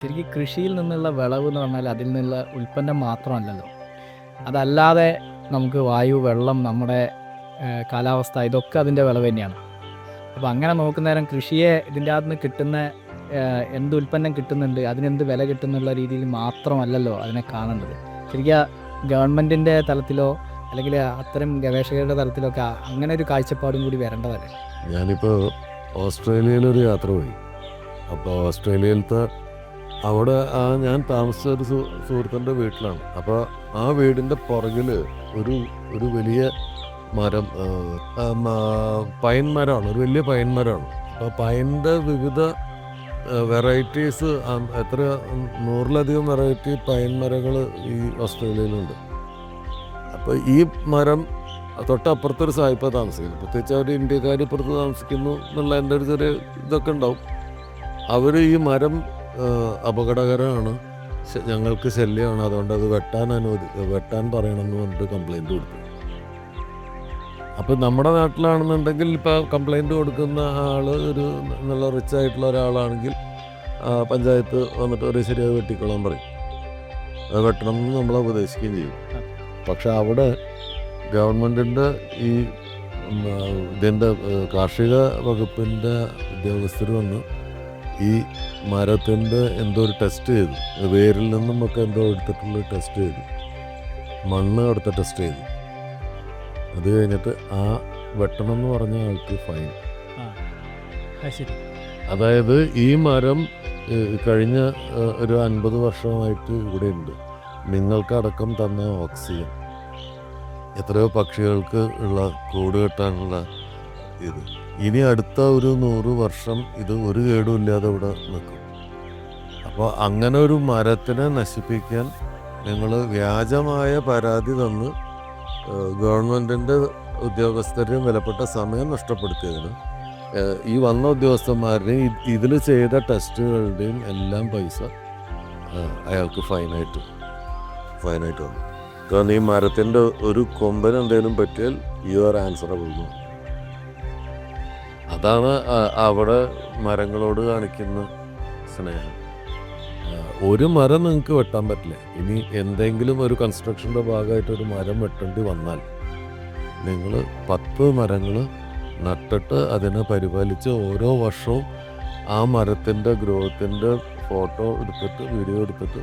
ശരിക്കും കൃഷിയിൽ നിന്നുള്ള വിളവ് എന്ന് പറഞ്ഞാൽ അതിൽ നിന്നുള്ള ഉൽപ്പന്നം മാത്രമല്ലല്ലോ. അതല്ലാതെ നമുക്ക് വായു, വെള്ളം, നമ്മുടെ കാലാവസ്ഥ ഇതൊക്കെ അതിൻ്റെ വിളവ് തന്നെയാണ്. അപ്പോൾ അങ്ങനെ നോക്കുന്നേരം കൃഷിയെ ഇതിൻ്റെ അകത്ത് നിന്ന് കിട്ടുന്ന എന്ത് ഉൽപ്പന്നം കിട്ടുന്നുണ്ട്, അതിനെന്ത് വില കിട്ടുന്നുള്ള രീതിയിൽ മാത്രമല്ലല്ലോ അതിനെ കാണേണ്ടത്. ശരിക്കും ഗവൺമെൻറ്റിൻ്റെ തലത്തിലോ അല്ലെങ്കിൽ അത്തരം ഗവേഷകരുടെ തലത്തിലൊക്കെ അങ്ങനെ ഒരു കാഴ്ചപ്പാടും കൂടി വരേണ്ടതല്ലേ? ഞാനിപ്പോൾ ഓസ്ട്രേലിയയിലൊരു യാത്ര പോയി. അപ്പോൾ ഓസ്ട്രേലിയയിലത്തെ അവിടെ ഞാൻ താമസിച്ച ഒരു സുഹൃത്തിൻ്റെ വീട്ടിലാണ്. അപ്പോൾ ആ വീടിൻ്റെ പുറകിൽ ഒരു ഒരു വലിയ മരം, പൈൻ മരമാണ്, ഒരു വലിയ പൈൻ മരമാണ്. അപ്പോൾ പൈനിൻ്റെ വിവിധ വെറൈറ്റീസ്, എത്ര 100-ലധികം വെറൈറ്റി പൈൻ മരങ്ങൾ ഈ ഓസ്ട്രേലിയയിലുണ്ട്. അപ്പോൾ ഈ മരം തൊട്ടപ്പുറത്തൊരു സായിപ്പ താമസിക്കുന്നു. പ്രത്യേകിച്ച് അവർ ഇന്ത്യക്കാർ ഇപ്പുറത്ത് താമസിക്കുന്നു എന്നുള്ള എൻ്റെ ഒരു ചെറിയ ഇതൊക്കെ ഉണ്ടാവും. അവർ ഈ മരം അപകടകരമാണ്, ഞങ്ങൾക്ക് ശല്യമാണ്, അതുകൊണ്ട് അത് വെട്ടാൻ പറയണമെന്ന് പറഞ്ഞിട്ട് കംപ്ലൈൻറ്റ് കൊടുത്തു. അപ്പോൾ നമ്മുടെ നാട്ടിലാണെന്നുണ്ടെങ്കിൽ ഇപ്പോൾ കംപ്ലൈൻറ്റ് കൊടുക്കുന്ന ആൾ ഒരു നല്ല റിച്ച് ആയിട്ടുള്ള ഒരാളാണെങ്കിൽ പഞ്ചായത്ത് വന്നിട്ട് ഒരു ശരിയായി വെട്ടിക്കൊള്ളാൻ പറയും, അത് വെട്ടണം എന്ന് നമ്മളെ ഉപദേശിക്കുകയും ചെയ്യും. പക്ഷെ അവിടെ ഗവൺമെൻറ്റിൻ്റെ ഈ ഇതിൻ്റെ കാർഷിക വകുപ്പിൻ്റെ ഉദ്യോഗസ്ഥർ വന്ന് ഈ മരത്തിൻ്റെ എന്തോ ഒരു ടെസ്റ്റ് ചെയ്തു, വേരിൽ നിന്നും ഒക്കെ എന്തോ എടുത്തിട്ടുള്ള ടെസ്റ്റ് ചെയ്തു, മണ്ണ് അവിടുത്തെ ടെസ്റ്റ് ചെയ്തു. അത് കഴിഞ്ഞിട്ട് ആ വെട്ടണം എന്ന് പറഞ്ഞ ആൾക്ക് ഫൈൻ. അതായത് ഈ മരം കഴിഞ്ഞ ഒരു 50 വർഷമായിട്ട് ഇവിടെ ഉണ്ട്, നിങ്ങൾക്കടക്കം തന്ന ഓക്സിജൻ, എത്രയോ പക്ഷികൾക്ക് ഉള്ള കൂട് കെട്ടാനുള്ള ഇത്, ഇനി അടുത്ത ഒരു 100 വർഷം ഇത് ഒരു കേടുമില്ലാതെ ഇവിടെ നിൽക്കും. അപ്പോൾ അങ്ങനെ ഒരു മരത്തിനെ നശിപ്പിക്കാൻ നിങ്ങൾ വ്യാജമായ പരാതി തന്ന് ഗവൺമെൻറ്റിൻ്റെ ഉദ്യോഗസ്ഥരെയും വിലപ്പെട്ട സമയം നഷ്ടപ്പെടുത്തിയതിന് ഈ വന്ന ഉദ്യോഗസ്ഥന്മാരുടെയും ഇതിൽ ചെയ്ത ടെസ്റ്റുകളുടെയും എല്ലാം പൈസ അയാൾക്ക് ഫൈനായിട്ട് വന്നു. കാരണം ഈ മരത്തിൻ്റെ ഒരു കൊമ്പന് എന്തെങ്കിലും പറ്റിയാൽ യു ആർ ആൻസറബിൾ. അതാണ് അവിടെ മരങ്ങളോട് കാണിക്കുന്ന സ്നേഹം. ഒരു മരം നിങ്ങൾക്ക് വെട്ടാൻ പറ്റില്ല. ഇനി എന്തെങ്കിലും ഒരു കൺസ്ട്രക്ഷൻ്റെ ഭാഗമായിട്ട് ഒരു മരം വെട്ടേണ്ടി വന്നാൽ നിങ്ങൾ 10 മരങ്ങൾ നട്ടിട്ട് അതിനെ പരിപാലിച്ച് ഓരോ വർഷവും ആ മരത്തിൻ്റെ ഗ്രോത്തിൻ്റെ ഫോട്ടോ എടുത്തിട്ട് വീഡിയോ എടുത്തിട്ട്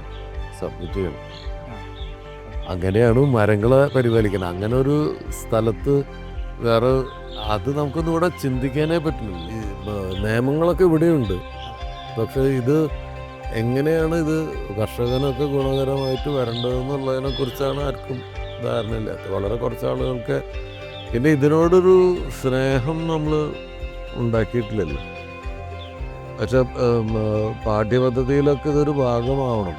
സബ്മിറ്റ് ചെയ്യണം. അങ്ങനെയാണ് മരങ്ങളെ പരിപാലിക്കുന്നത്. അങ്ങനെ ഒരു സ്ഥലത്ത് വേറെ അത് നമുക്കൊന്നും ഇവിടെ ചിന്തിക്കാനേ പറ്റില്ല. ഈ നിയമങ്ങളൊക്കെ ഇവിടെയുണ്ട്, പക്ഷേ ഇത് എങ്ങനെയാണ് ഇത് കർഷകനൊക്കെ ഗുണകരമായിട്ട് വരേണ്ടതെന്നുള്ളതിനെ കുറിച്ചാണ് ആർക്കും ധാരണയില്ലാത്ത വളരെ കുറച്ച് ആളുകൾക്ക്. പിന്നെ ഇതിനോടൊരു സ്നേഹം നമ്മൾ ഉണ്ടാക്കിയിട്ടില്ലല്ലോ. പക്ഷെ പാഠ്യപദ്ധതിയിലൊക്കെ ഇതൊരു ഭാഗമാവണം.